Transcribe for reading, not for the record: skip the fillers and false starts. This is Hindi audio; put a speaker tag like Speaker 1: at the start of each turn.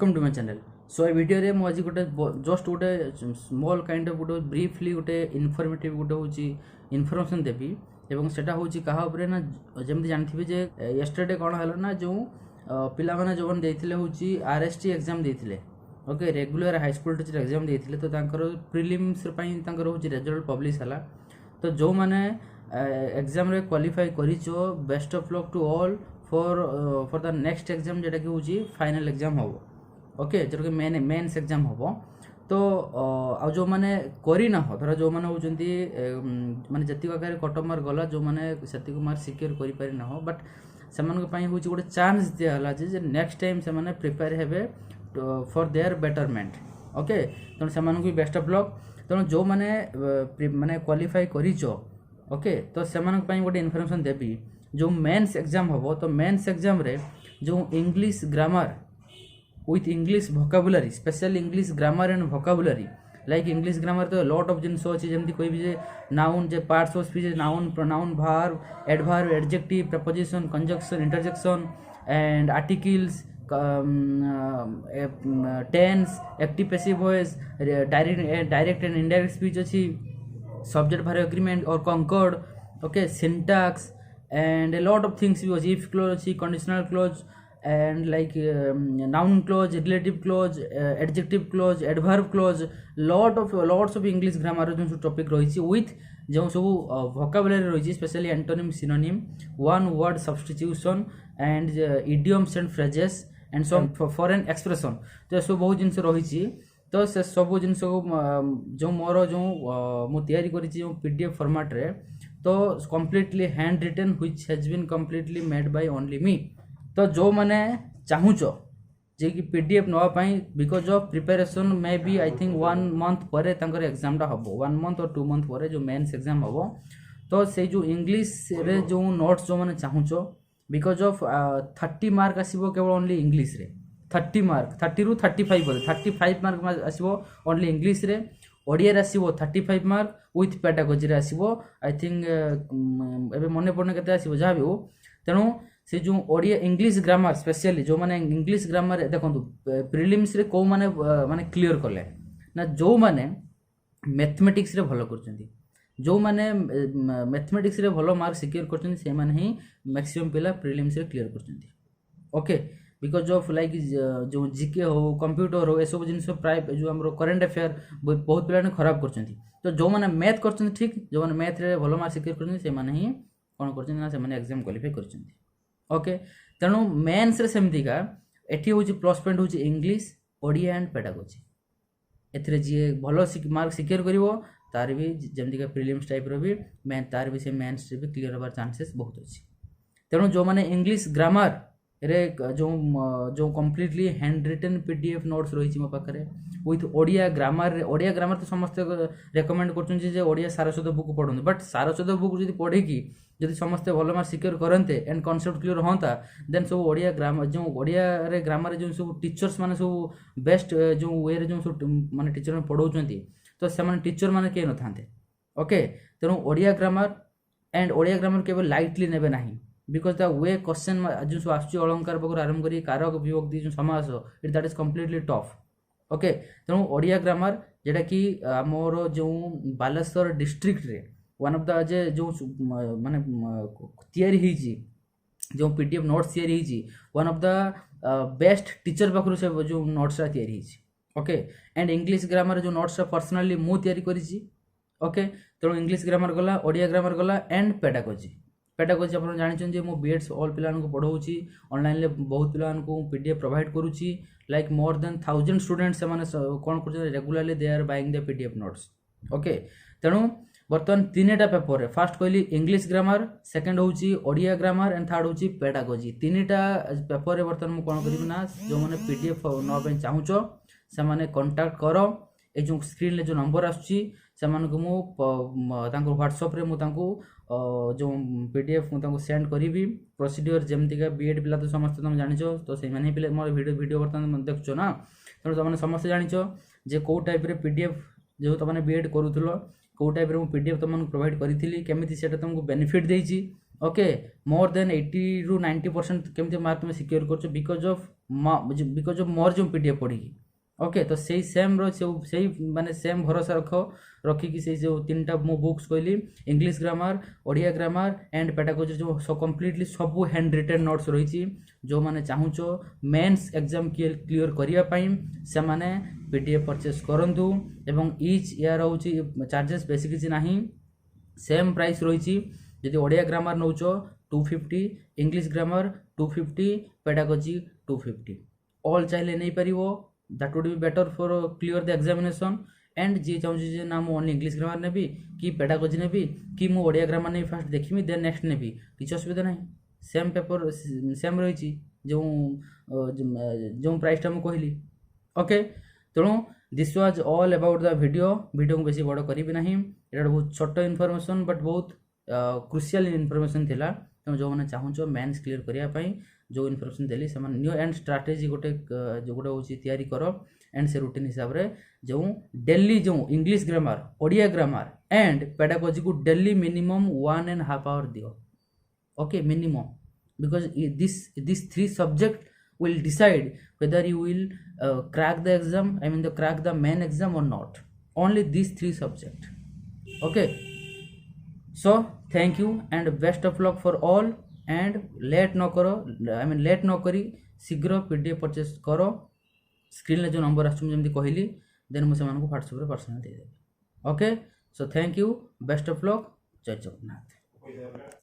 Speaker 1: Welcome to my channel. So a video रे मु आज गोटे जस्ट गोटे स्मॉल काइंड ऑफ गोटे ब्रीफली गोटे इनफॉर्मेटिव गोटे होची इनफॉरमेशन देबी एवं सेटा होची कहा ऊपर ना जेमति जानथिबे जे यस्टरडे कोन हलो ना जो पिला माने जोन देथिले होची आरएसटी एग्जाम देथिले। Okay regular high school teacher exam देथिले तो तांकर प्रीलिम्स पई तांकर होची रिजल्ट पब्लिश हला। तो जो माने एग्जाम रे क्वालिफाई करिचो best of luck to all for the next exam जेटा कि होची फाइनल एग्जाम हो। ओके जो कि मेन्स एग्जाम हो तो आ जो माने करी ना हो धर जो माने होचंती माने जति आकार कट मार्क गला जो माने सेति मार्क सिक्योर करि पारि ना हो बट सेमान पई होची गोटे चांस दिया हला जे नेक्स्ट टाइम से माने प्रिपेयर हेबे फॉर देयर बेटरमेंट। ओके तो सेमान को बेस्ट ऑफ लक। तो जो माने माने क्वालिफाई करिचो ओके तो सेमान पई गोटे इन्फॉर्मेशन देबी जो मेंस एग्जाम हो तो मेंस एग्जाम रे जो English grammar with English vocabulary special English grammar and vocabulary like English grammar तो लॉट ऑफ जिनस अच्छी जमी कोई भी नाउन जे parts of speech noun pronoun verb adverb adjective preposition conjunction interjection and articles tense active passive voice direct and indirect speech अच्छी सब्जेक्ट वर्ब एग्रीमेंट और concord okay syntax and a lot of things was if clause conditional clause and like noun clause relative clause adjective clause adverb clause lots of english grammar जो topic रही with जो सब vocabulary रही specially antonym synonym one word substitution and idioms and phrases and some foreign expression तो सब बहुत जिनस रही तो से सब जिनस जो मोर जो मु तैयारी करिछि पीडीएफ फॉर्मेट रे तो completely hand written which has been completely made by only me. तो जो माने चाहूचो जे कि पीडीएफ नवा पाई because of preparation maybe I think 1 month परे तांकर एग्जाम टा हबो 1 मंथ और 2 मंथ परे जो मेंस एग्जाम हबो तो से जो इंग्लिश रे जो नोट्स जो माने चाहूचो बिकॉज ऑफ 30 मार्क आसीबो केवल ओनली इंग्लिश रे 30 मार्क 30 रु 35 बोले 35 मार्क आसीबो ओनली इंग्लिश रे ओडिया आसीबो 35 मार्क विथ पेडागोजी रे आसीबो आई थिंक एबे मने पड़ने केते आसीबो जा भी हो तेनु से जो ओडिया इंग्लिश ग्रामर स्पेशली जो माने इंग्लिश ग्रामर देखंतु प्रीलिम्स रे को माने माने क्लियर करले ना जो माने मैथमेटिक्स रे भलो करचंती जो माने मैथमेटिक्स रे भलो मार्क सिक्योर करचंती से माने ही मैक्सिमम पिला प्रीलिम्स रे क्लियर करचंती। ओके बिकॉज ऑफ लाइक जो जीके हो कंप्यूटर हो एसब जिन प्राय जो आम करेन्ट अफेयर बहुत पिला खराब करचंती तो जो माने मैथ करचंती ठीक जो माने मैथ रे भलो मार्क सिक्योर करचंती से माने ही कोन करचंती ना से माने एग्जाम क्वालिफाई करचंती। ओके तेणु मेन्स रे सेमती का एठी होची प्लस पॉइंट होची इंग्लिश ओडिया एंड पेडागोजी एथरे जे भलो मार्क सिक्योर करिवो तार भी जेमती का प्रीलिम्स टाइप रो भी मैं तार भी से मेन्स रे भी क्लियर होबार चांसेस बहुत अछि। तेणु जो माने इंग्लिश ग्रामर रे जो completely hand written PDF notes रही मो पाखे विथ ओडिया ग्रामर तो समस्ते रेकमेंड कर ओडिया सारस्वत बुक पढ़ते बट सारस्वत बुक जो पढ़े कि जब समस्ते भल मार्क सिक्योर करते एंड कॉन्सेप्ट क्लियर होता देन सब ओडिया ग्रामर जो ओडिया रे ग्रामर जो सब टीचर्स माने सब बेस्ट जो वे रे जो सब माने टीचर में पढ़ाउछंती तो से माने टीचर माने के न थांते। ओके तेणु ओडिया ग्रामर केवल लाइटली नेबे नाही बिकॉज द वे क्वेश्चन जो सब आसुची अलंकार बगर आरंभ करी कारक विभक्ति जो समास it that is completely tough. Okay तेणु ओडिया ग्रामर जेटा कि आमर जो बालेश्वर डिस्ट्रिक्ट रे वन ऑफ द जे जो माने तैयारी होईची जो पीडीएफ नोट्स तैयारी होईची one of the best teacher पाखरु से जो नोट्स तैयारी होईची। ओके एंड इंग्लिश ग्रामर जो नोट्स पर्सनली मु तैयारी करिची। ओके तेणु इंग्लिश ग्रामर गला ओडिया ग्रामर गला एंड पेडागोजी पेडागोजी आप जानी मो बीएड्स ऑल पिला पढ़ाऊँगी ऑनलाइन ले बहुत पिला पीडीएफ प्रोवाइड करुच्ची लाइक मोर देन 1000 स्टूडेंट्स से कौन कर regularly they are buying the PDF notes. Okay तेणु बर्तमान 3टा पेपर फास्ट कहली इंग्लिश ग्रामर सेकंड होची ओडिया ग्रामर एंड थर्ड होची पेडागोजी 3टा पेपर बर्तमान मुझे कौन करी ना जो मैंने पीडीएफ नापी चाहूच से मैंने कंटाक्ट कर ये जो स्क्रीन ले जो नंबर आसुची से व्हाट्सएप रे जो पीडीएफ मुझे सेंड करी प्रोसीड्योर जमती बीएड पिला तो समस्त तुम जान तो से मोर वीडियो बर्तमान देखो ना तेणु तुमने समस्त जान जे कौ टाइप रे पीडीएफ जो तुमने बीएड करूल कौ टाइप रे पीडीएफ तुमको प्रोवाइड करी केमी से तुमको बेनिफिट देती ओके मोर देन 80 to 90% केमती मार्क तुम सिक्योर कर बिकज ऑफ मोर जो पीडीएफ पढ़ी ओके तो सही सेम सही माने सेम भरोसा रखिकी से जो 3टा मो बुक्स कहली English grammar Odia grammar and pedagogy जो कम्प्लीटली सब हैंड रिटेन नोट्स रही जो माने चाहूचो मेंस एग्जाम क्लियर करने से माने पीडीएफ परचेस करंतु एवं ईच यार होची चार्जेस बेसी किसी नहीं सेम प्राइस रही जदि ओडिया ग्रामर नौच 250 इंग्लिश ग्रामर 250 पेडागोजी 250 ऑल चाहिए नहीं पारिबो that would be better for clear the examination and जी चाहूँ ना मुझे ओनली इंग्लिश ग्रामर नेबी कि पेडागोजी नेबी कि मु ओडिया ग्रामर नेबी फास्ट देखिमी देन नेक्स्ट नेबी किसी असुविधा नहीं सेम पेपर सेम रही जो जो प्राइसटा मुझे कहली ओके तेणु this was all about the video को बेसी बड़ करी ना ये बहुत छोट इनफॉरमेशन बट बहुत क्रुशियल इनफॉरमेशन थिला तेणु जो मैंने चाहूँ मेन्स क्लियर करने जो इनफॉरमेशन देली से न्यू एंड स्ट्राटेजी गोटे जो गोटे हूँ तैयारी कर एंड से रूटीन हिसाब से जो डेली जो English grammar Odia grammar and pedagogy को डेली मिनिमम 1.5 आवर दियो okay minimum because this 3 subject will decide whether you will crack the exam crack the main exam or not only these 3 subject okay so thank you and best of luck for all and late न करो लेट न करी शीघ्र पीडीएफ परचेस करो स्क्रीन जो नंबर आसमि कहली देन मुझे व्हाट्सएप पर्सनल देदेवी okay so thank you best of luck जय जगन्नाथ।